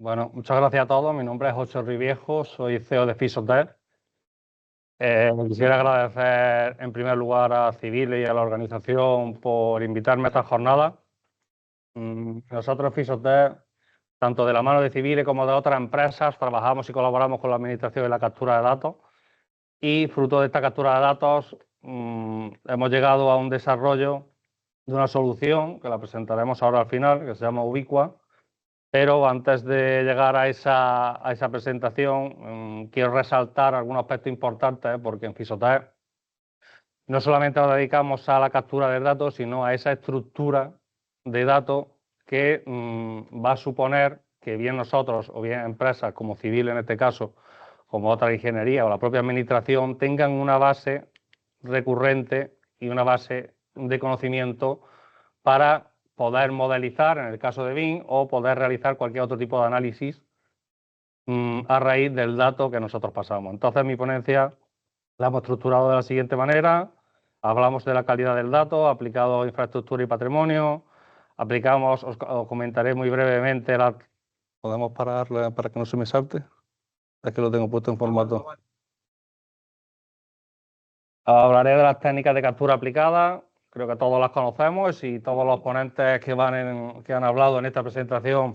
Bueno, muchas gracias a todos. Mi nombre es José Riviejo, soy CEO de Fisotel. Quisiera agradecer en primer lugar a Civile y a la organización por invitarme a esta jornada. Nosotros en Fisotel, tanto de la mano de Civile como de otras empresas, trabajamos y colaboramos con la administración en la captura de datos. Y fruto de esta captura de datos hemos llegado a un desarrollo de una solución que la presentaremos ahora al final, que se llama Ubiqua. Pero antes de llegar a esa presentación, quiero resaltar algunos aspectos importantes, porque en Fisotel no solamente nos dedicamos a la captura de datos, sino a esa estructura de datos que va a suponer que bien nosotros o bien empresas como Civil en este caso, como otra ingeniería o la propia administración, tengan una base recurrente y una base de conocimiento para poder modelizar, en el caso de BIM, o poder realizar cualquier otro tipo de análisis a raíz del dato que nosotros pasamos. Entonces, mi ponencia la hemos estructurado de la siguiente manera. Hablamos de la calidad del dato aplicado a infraestructura y patrimonio. Os comentaré muy brevemente ¿Podemos parar para que no se me salte? Es que lo tengo puesto en formato. Hablaré de las técnicas de captura aplicadas. Creo que todos las conocemos y todos los ponentes que han hablado en esta presentación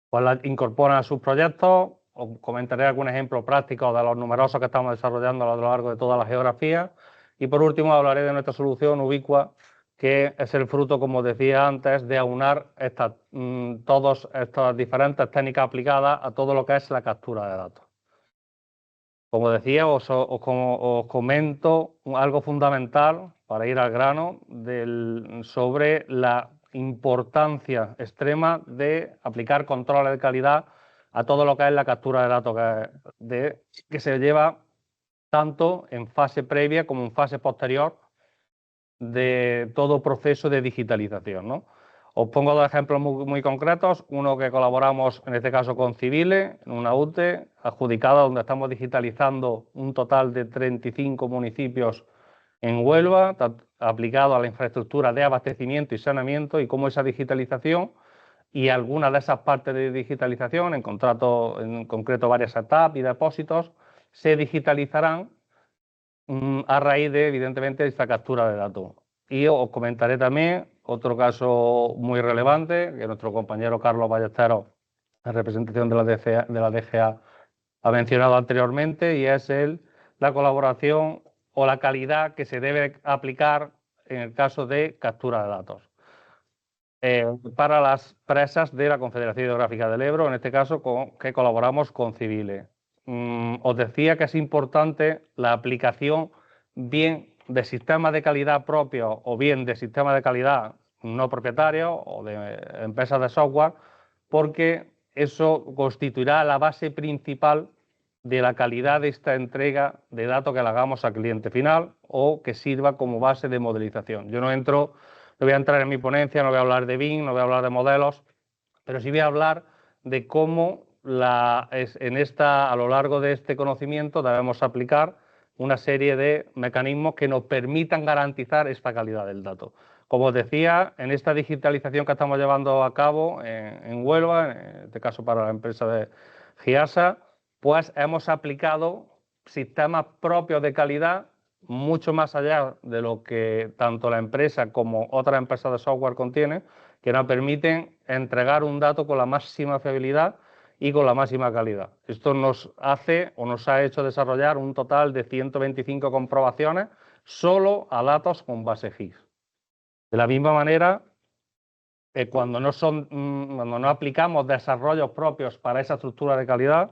pues las incorporan a sus proyectos. Os comentaré algún ejemplo práctico de los numerosos que estamos desarrollando a lo largo de toda la geografía. Y por último hablaré de nuestra solución Ubiqua, que es el fruto, como decía antes, de aunar todas estas diferentes técnicas aplicadas a todo lo que es la captura de datos. Como decía, os comento algo fundamental para ir al grano sobre la importancia extrema de aplicar controles de calidad a todo lo que es la captura de datos que se lleva tanto en fase previa como en fase posterior de todo proceso de digitalización, ¿no? Os pongo dos ejemplos muy concretos. Uno que colaboramos, en este caso con Civile, en una UTE adjudicada, donde estamos digitalizando un total de 35 municipios en Huelva, aplicado a la infraestructura de abastecimiento y saneamiento, y cómo esa digitalización y algunas de esas partes de digitalización, en concreto varias etapas y depósitos, se digitalizarán a raíz de, evidentemente, esta captura de datos. Y os comentaré también otro caso muy relevante que nuestro compañero Carlos Ballesteros, en representación de la DGA, ha mencionado anteriormente, y es la colaboración o la calidad que se debe aplicar en el caso de captura de datos. Para las presas de la Confederación Hidrográfica del Ebro, en este caso que colaboramos con Civile. Os decía que es importante la aplicación bien de sistemas de calidad propios o bien de sistemas de calidad no propietarios o de empresas de software, porque eso constituirá la base principal de la calidad de esta entrega de datos que le hagamos al cliente final o que sirva como base de modelización. Yo no voy a entrar en mi ponencia, no voy a hablar de BIM, no voy a hablar de modelos, pero sí voy a hablar de cómo a lo largo de este conocimiento debemos aplicar una serie de mecanismos que nos permitan garantizar esta calidad del dato. Como os decía, en esta digitalización que estamos llevando a cabo en Huelva, en este caso para la empresa de GIASA, pues hemos aplicado sistemas propios de calidad mucho más allá de lo que tanto la empresa como otras empresas de software contienen, que nos permiten entregar un dato con la máxima fiabilidad y con la máxima calidad. Esto nos ha hecho desarrollar un total de 125 comprobaciones solo a datos con base GIS. De la misma manera, cuando no aplicamos desarrollos propios para esa estructura de calidad,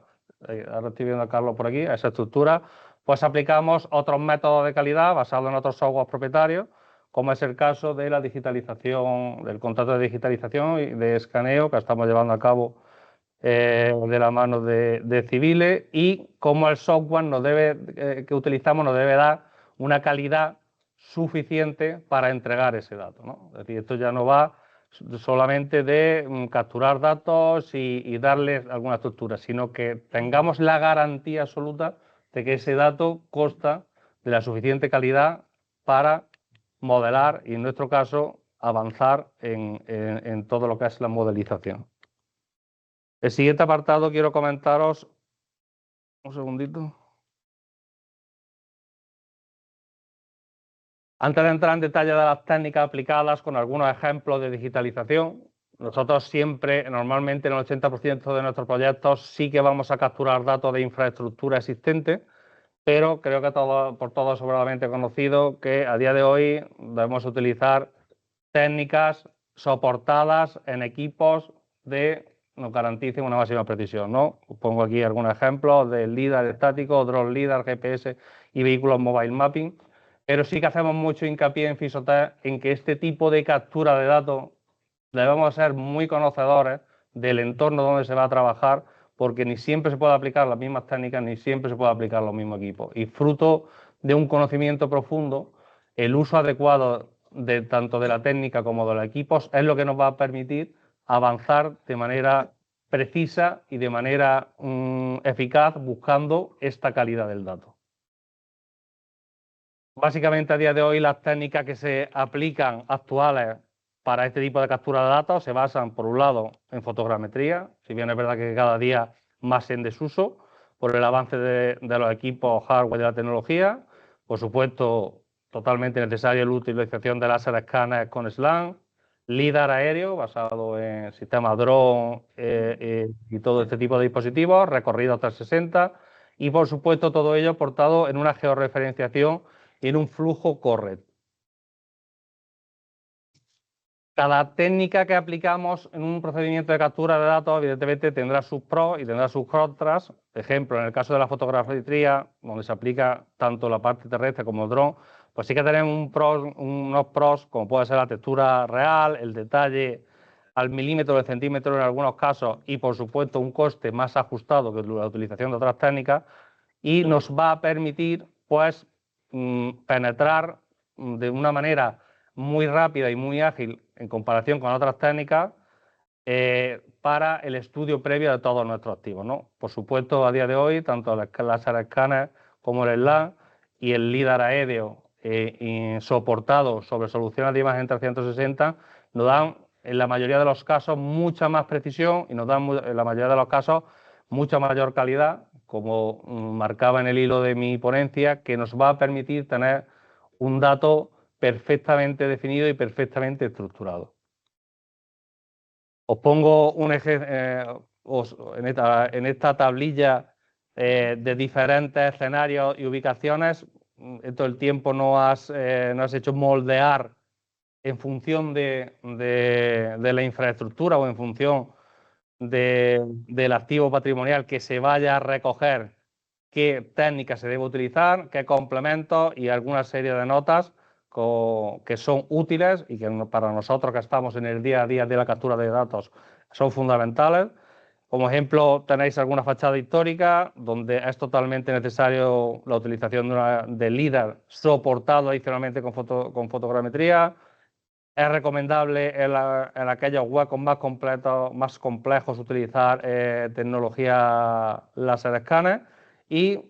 ahora estoy viendo a Carlos por aquí, a esa estructura, pues aplicamos otros métodos de calidad basados en otros software propietarios, como es el caso de la digitalización, del contrato de digitalización y de escaneo que estamos llevando a cabo de la mano de Civile, y cómo el software que utilizamos nos debe dar una calidad suficiente para entregar ese dato, ¿no? Es decir, esto ya no va solamente de capturar datos y darles alguna estructura, sino que tengamos la garantía absoluta de que ese dato consta de la suficiente calidad para modelar y, en nuestro caso, avanzar en todo lo que es la modelización. El siguiente apartado quiero comentaros, un segundito. Antes de entrar en detalle de las técnicas aplicadas con algunos ejemplos de digitalización, nosotros siempre, normalmente en el 80% de nuestros proyectos, sí que vamos a capturar datos de infraestructura existente, pero creo que por todo sobradamente conocido que a día de hoy debemos utilizar técnicas soportadas en equipos que nos garanticen una máxima precisión, ¿no? Os pongo aquí algunos ejemplos de LiDAR estático, drone LiDAR, GPS y vehículos mobile mapping, pero sí que hacemos mucho hincapié en Fisotech en que este tipo de captura de datos debemos ser muy conocedores del entorno donde se va a trabajar, porque ni siempre se puede aplicar las mismas técnicas, ni siempre se puede aplicar los mismos equipos. Y fruto de un conocimiento profundo, el uso adecuado de tanto de la técnica como de los equipos es lo que nos va a permitir avanzar de manera precisa y de manera eficaz buscando esta calidad del dato. Básicamente a día de hoy las técnicas que se aplican actuales para este tipo de captura de datos se basan, por un lado, en fotogrametría, si bien es verdad que cada día más en desuso por el avance de los equipos hardware y de la tecnología. Por supuesto, totalmente necesaria la utilización de láser escáner con SLAM, LIDAR aéreo basado en sistemas drone y todo este tipo de dispositivos, recorrido 360 y, por supuesto, todo ello portado en una georreferenciación y en un flujo correcto. Cada técnica que aplicamos en un procedimiento de captura de datos, evidentemente, tendrá sus pros y tendrá sus contras. Ejemplo, en el caso de la fotogrametría, donde se aplica tanto la parte terrestre como el dron, pues sí que tenemos unos pros, como puede ser la textura real, el detalle al milímetro, al centímetro en algunos casos, y por supuesto un coste más ajustado que la utilización de otras técnicas, y nos va a permitir, pues, penetrar de una manera muy rápida y muy ágil en comparación con otras técnicas para el estudio previo de todos nuestros activos, ¿no? Por supuesto, a día de hoy, tanto el láser escáner como el SLAM y el LIDAR aéreo soportado sobre soluciones de imagen 360 nos dan, en la mayoría de los casos, mucha más precisión y nos dan, en la mayoría de los casos, mucha mayor calidad, como marcaba en el hilo de mi ponencia, que nos va a permitir tener un dato perfectamente definido y perfectamente estructurado. Os pongo un ejemplo en esta tablilla de diferentes escenarios y ubicaciones. En todo el tiempo no has hecho moldear en función de la infraestructura o en función del activo patrimonial que se vaya a recoger, qué técnica se debe utilizar, qué complementos y alguna serie de notas que son útiles y que para nosotros que estamos en el día a día de la captura de datos son fundamentales. Como ejemplo, tenéis alguna fachada histórica donde es totalmente necesario la utilización de LiDAR soportado adicionalmente con fotogrametría. Es recomendable en aquellos huecos más complejos utilizar tecnología láser escáner y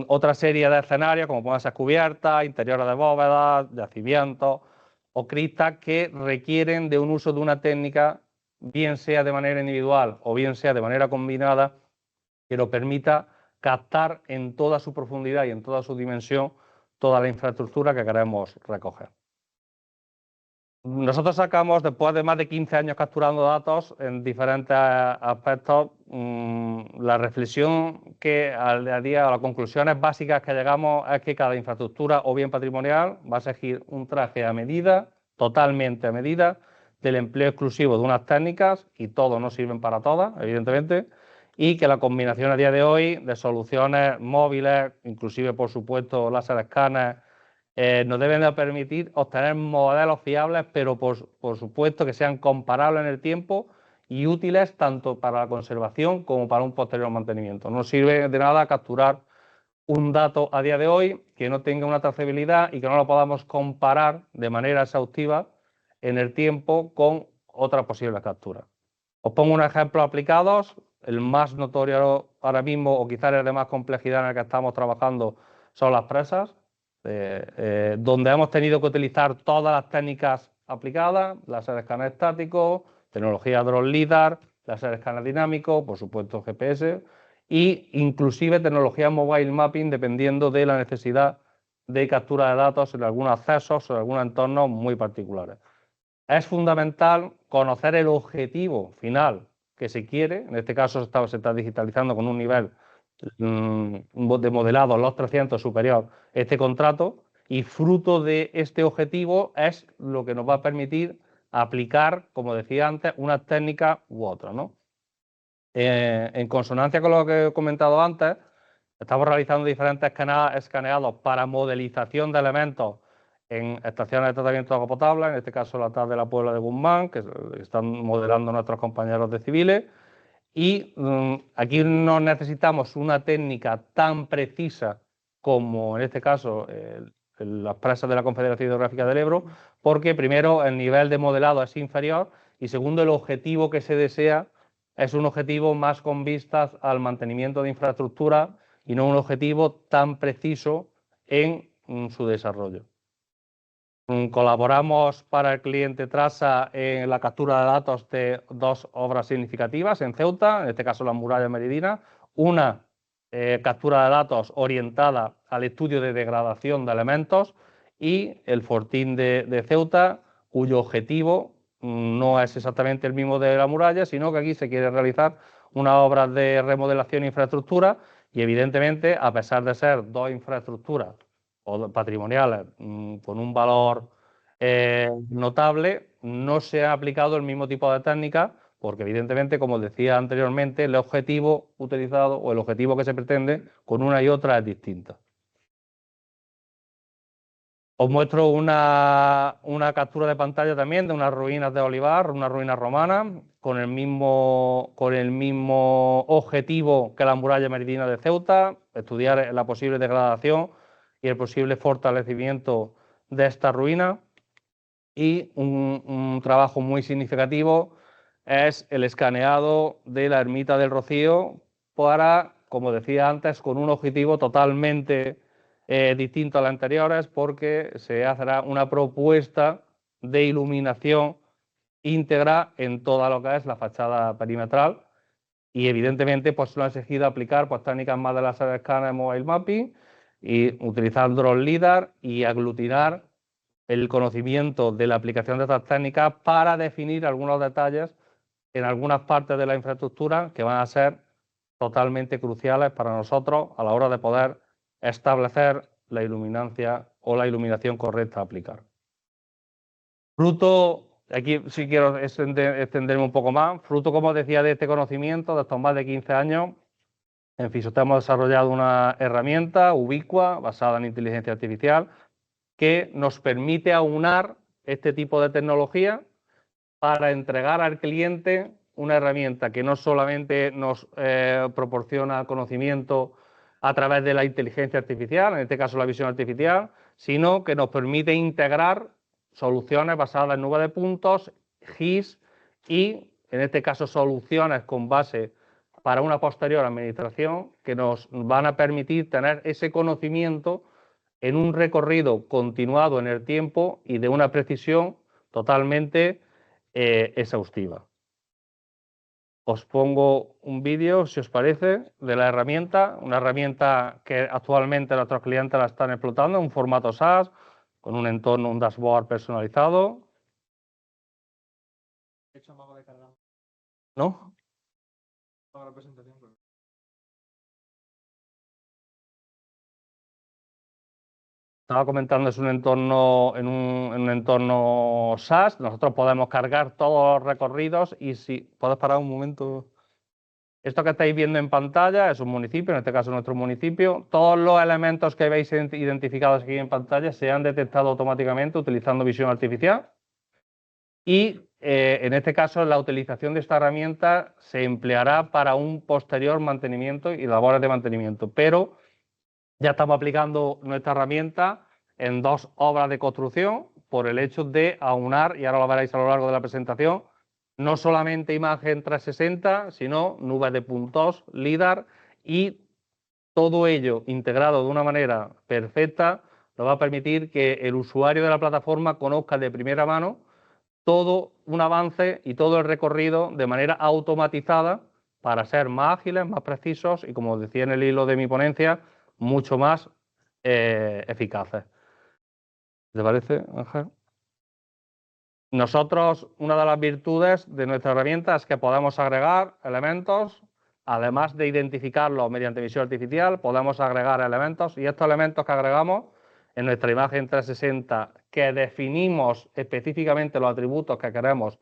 otra serie de escenarios como pueden ser cubiertas, interiores de bóvedas, yacimientos o criptas que requieren de un uso de una técnica, bien sea de manera individual o bien sea de manera combinada, que lo permita captar en toda su profundidad y en toda su dimensión toda la infraestructura que queremos recoger. Nosotros sacamos, después de más de 15 años capturando datos en diferentes aspectos, la reflexión que al día, o las conclusiones básicas que llegamos es que cada infraestructura o bien patrimonial va a seguir un traje a medida, totalmente a medida, del empleo exclusivo de unas técnicas, y todos no sirven para todas, evidentemente, y que la combinación a día de hoy de soluciones móviles, inclusive por supuesto láser escáner, nos deben de permitir obtener modelos fiables, pero por supuesto que sean comparables en el tiempo y útiles tanto para la conservación como para un posterior mantenimiento. No sirve de nada capturar un dato a día de hoy que no tenga una trazabilidad y que no lo podamos comparar de manera exhaustiva en el tiempo con otras posibles capturas. Os pongo unos ejemplos aplicados. El más notorio ahora mismo, o quizás el de más complejidad en el que estamos trabajando, son las presas, donde hemos tenido que utilizar todas las técnicas aplicadas, láser escáner estático, tecnología drone LiDAR, láser escáner dinámico, por supuesto GPS, e inclusive tecnología mobile mapping dependiendo de la necesidad de captura de datos en algunos accesos o en algunos entornos muy particulares. Es fundamental conocer el objetivo final que se quiere, en este caso se está digitalizando con un nivel de modelado los 300 superior este contrato, y fruto de este objetivo es lo que nos va a permitir aplicar, como decía antes, una técnica u otra, ¿no? En consonancia con lo que he comentado antes, estamos realizando diferentes escaneados para modelización de elementos en estaciones de tratamiento de agua potable, en este caso la TAD de la Puebla de Guzmán, que están modelando nuestros compañeros de civiles. Y aquí no necesitamos una técnica tan precisa como en este caso las presas de la Confederación Hidrográfica del Ebro, porque primero el nivel de modelado es inferior y segundo el objetivo que se desea es un objetivo más con vistas al mantenimiento de infraestructura y no un objetivo tan preciso en su desarrollo. Colaboramos para el cliente Trasa en la captura de datos de dos obras significativas en Ceuta, en este caso la muralla meridina, una captura de datos orientada al estudio de degradación de elementos y el Fortín de Ceuta, cuyo objetivo no es exactamente el mismo de la muralla, sino que aquí se quiere realizar una obra de remodelación e infraestructura y evidentemente, a pesar de ser dos infraestructuras o patrimoniales con un valor notable, no se ha aplicado el mismo tipo de técnica porque evidentemente, como decía anteriormente, el objetivo utilizado o el objetivo que se pretende con una y otra es distinta. Os muestro una captura de pantalla también de unas ruinas de Olivar, una ruina romana, con el mismo objetivo que la muralla meridina de Ceuta, estudiar la posible degradación y el posible fortalecimiento de esta ruina. Y un trabajo muy significativo es el escaneado de la ermita del Rocío para, como decía antes, con un objetivo totalmente distinto a los anteriores, porque se hará una propuesta de iluminación íntegra en toda lo que es la fachada perimetral y evidentemente pues lo han exigido aplicar pues técnicas más de láser escáner mobile mapping y utilizar drone lidar y aglutinar el conocimiento de la aplicación de estas técnicas para definir algunos detalles en algunas partes de la infraestructura que van a ser totalmente cruciales para nosotros a la hora de poder establecer la iluminancia o la iluminación correcta a aplicar. Fruto, aquí sí quiero extenderme un poco más, fruto, como decía, de este conocimiento, de estos más de 15 años, en Fisotec hemos desarrollado una herramienta ubicua basada en inteligencia artificial que nos permite aunar este tipo de tecnología para entregar al cliente una herramienta que no solamente nos proporciona conocimiento a través de la inteligencia artificial, en este caso la visión artificial, sino que nos permite integrar soluciones basadas en nube de puntos, GIS y, en este caso, soluciones con base para una posterior administración que nos van a permitir tener ese conocimiento en un recorrido continuado en el tiempo y de una precisión totalmente exhaustiva. Os pongo un vídeo, si os parece, de la herramienta, una herramienta que actualmente nuestros clientes la están explotando en un formato SaaS, con un entorno, un dashboard personalizado. ¿No? La presentación. Estaba comentando, es un entorno, en un entorno SaaS, nosotros podemos cargar todos los recorridos y si puedes parar un momento. Esto que estáis viendo en pantalla es un municipio, en este caso nuestro municipio. Todos los elementos que veis identificados aquí en pantalla se han detectado automáticamente utilizando visión artificial y en este caso la utilización de esta herramienta se empleará para un posterior mantenimiento y labores de mantenimiento, pero ya estamos aplicando nuestra herramienta en dos obras de construcción por el hecho de aunar, y ahora lo veréis a lo largo de la presentación, no solamente imagen 360, sino nubes de puntos, LIDAR, y todo ello integrado de una manera perfecta nos va a permitir que el usuario de la plataforma conozca de primera mano todo un avance y todo el recorrido de manera automatizada para ser más ágiles, más precisos y, como decía en el hilo de mi ponencia, mucho más eficaces. ¿Te parece, Ángel? Nosotros, una de las virtudes de nuestra herramienta es que podemos agregar elementos, además de identificarlos mediante visión artificial, podemos agregar elementos, y estos elementos que agregamos en nuestra imagen 360, que definimos específicamente los atributos que queremos,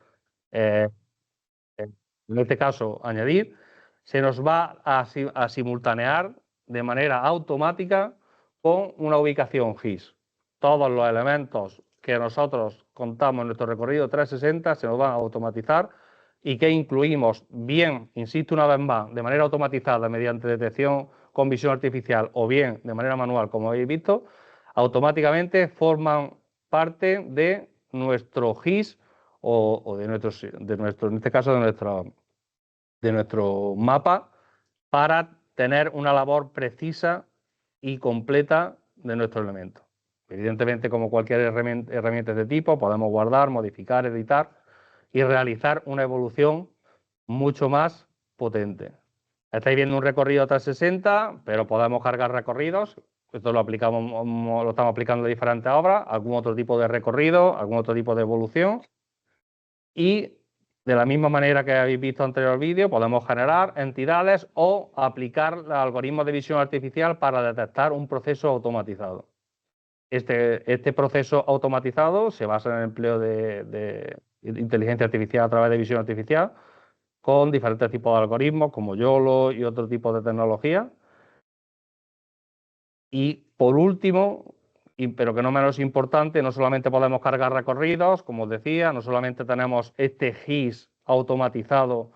en este caso, añadir, se nos va a simultanear de manera automática con una ubicación GIS. Todos los elementos que nosotros contamos en nuestro recorrido 360 se nos van a automatizar y que incluimos bien, insisto una vez más, de manera automatizada mediante detección con visión artificial o bien de manera manual, como habéis visto, automáticamente forman parte de nuestro GIS o de nuestro, en este caso, de nuestro mapa, para tener una labor precisa y completa de nuestro elemento. Evidentemente, como cualquier herramienta de tipo, podemos guardar, modificar, editar y realizar una evolución mucho más potente. Estáis viendo un recorrido 360, pero podemos cargar recorridos. Esto lo estamos aplicando en diferentes obras, algún otro tipo de recorrido, algún otro tipo de evolución. Y de la misma manera que habéis visto en el anterior vídeo, podemos generar entidades o aplicar algoritmos de visión artificial para detectar un proceso automatizado. Este proceso automatizado se basa en el empleo de inteligencia artificial a través de visión artificial con diferentes tipos de algoritmos como YOLO y otro tipo de tecnología. Y por último, pero que no menos importante, no solamente podemos cargar recorridos, como os decía, no solamente tenemos este GIS automatizado.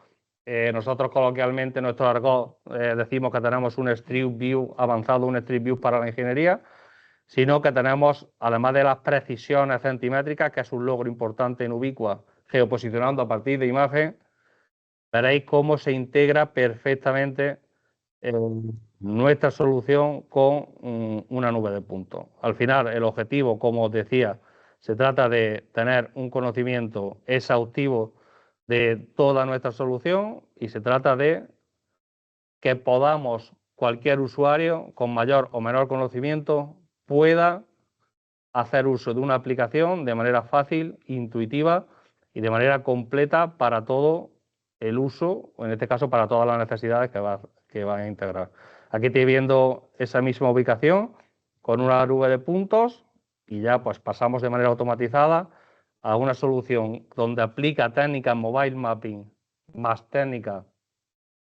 Nosotros coloquialmente en nuestro argot decimos que tenemos un Street View avanzado, un Street View para la ingeniería, sino que tenemos, además de las precisiones centimétricas, que es un logro importante en Ubicua, geoposicionando a partir de imagen, veréis cómo se integra perfectamente nuestra solución con una nube de puntos. Al final, el objetivo, como os decía, se trata de tener un conocimiento exhaustivo de toda nuestra solución y se trata de que podamos, cualquier usuario con mayor o menor conocimiento, pueda hacer uso de una aplicación de manera fácil, intuitiva y de manera completa para todo el uso, o en este caso para todas las necesidades que va a integrar. Aquí estoy viendo esa misma ubicación con una nube de puntos y ya pues pasamos de manera automatizada a una solución donde aplica técnicas mobile mapping más técnicas,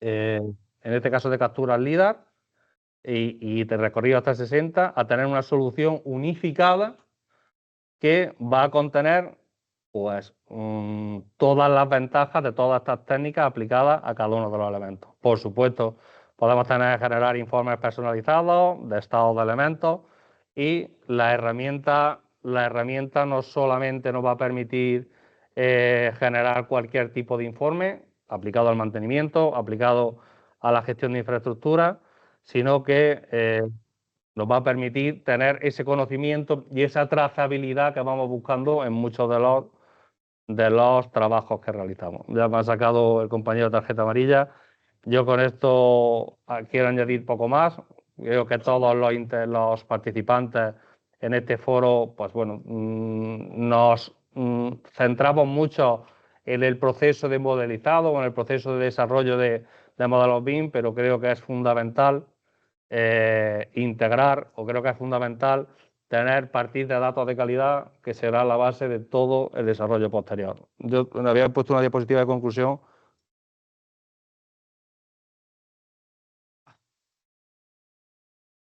en este caso de captura LIDAR y de recorrido hasta 60, a tener una solución unificada que va a contener pues todas las ventajas de todas estas técnicas aplicadas a cada uno de los elementos. Por supuesto, podemos generar informes personalizados de estado de elementos y la herramienta no solamente nos va a permitir generar cualquier tipo de informe aplicado al mantenimiento, aplicado a la gestión de infraestructura, sino que nos va a permitir tener ese conocimiento y esa trazabilidad que vamos buscando en muchos de los trabajos que realizamos. Ya me ha sacado el compañero tarjeta amarilla. Yo con esto quiero añadir poco más. Creo que todos los participantes en este foro, pues bueno, nos centramos mucho en el proceso de modelizado o en el proceso de desarrollo de modelos BIM, pero creo que es fundamental integrar, o creo que es fundamental tener partir de datos de calidad, que será la base de todo el desarrollo posterior. Yo había puesto una diapositiva de conclusión.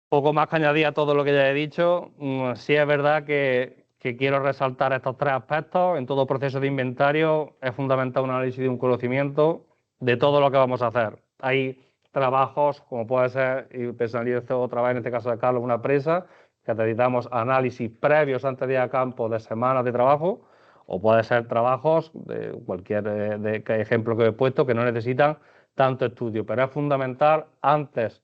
Poco más que añadir a todo lo que ya he dicho. Sí es verdad que quiero resaltar estos tres aspectos. En todo proceso de inventario es fundamental un análisis de un conocimiento de todo lo que vamos a hacer. Hay trabajos, como puede ser, y personalizo otra vez en este caso de Carlos, una presa, que necesitamos análisis previos antes de ir a campo de semanas de trabajo, o puede ser trabajos de cualquier ejemplo que he puesto que no necesitan tanto estudio, pero es fundamental antes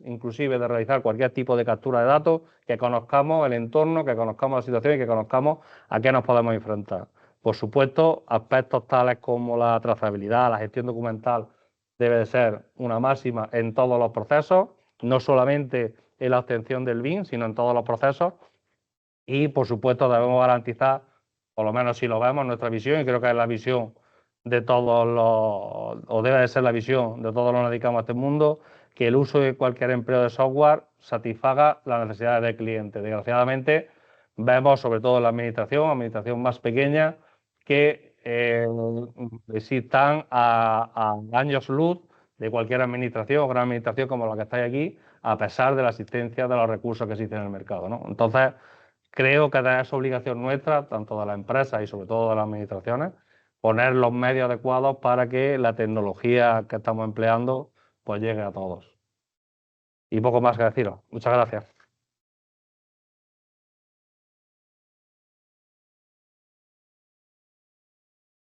inclusive de realizar cualquier tipo de captura de datos, que conozcamos el entorno, que conozcamos la situación y que conozcamos a qué nos podemos enfrentar. Por supuesto, aspectos tales como la trazabilidad, la gestión documental debe de ser una máxima en todos los procesos, no solamente en la obtención del BIN, sino en todos los procesos. Y, por supuesto, debemos garantizar, por lo menos si lo vemos, nuestra visión, y creo que es la visión de todos los, o debe de ser la visión de todos los que nos dedicamos a este mundo, que el uso de cualquier empleo de software satisfaga las necesidades del cliente. Desgraciadamente, vemos, sobre todo en la administración más pequeña, que existan a años luz de cualquier administración o gran administración como la que estáis aquí, a pesar de la existencia de los recursos que existen en el mercado, ¿no? Entonces, creo que es obligación nuestra, tanto de las empresas y sobre todo de las administraciones, poner los medios adecuados para que la tecnología que estamos empleando pues llegue a todos. Y poco más que deciros. Muchas gracias.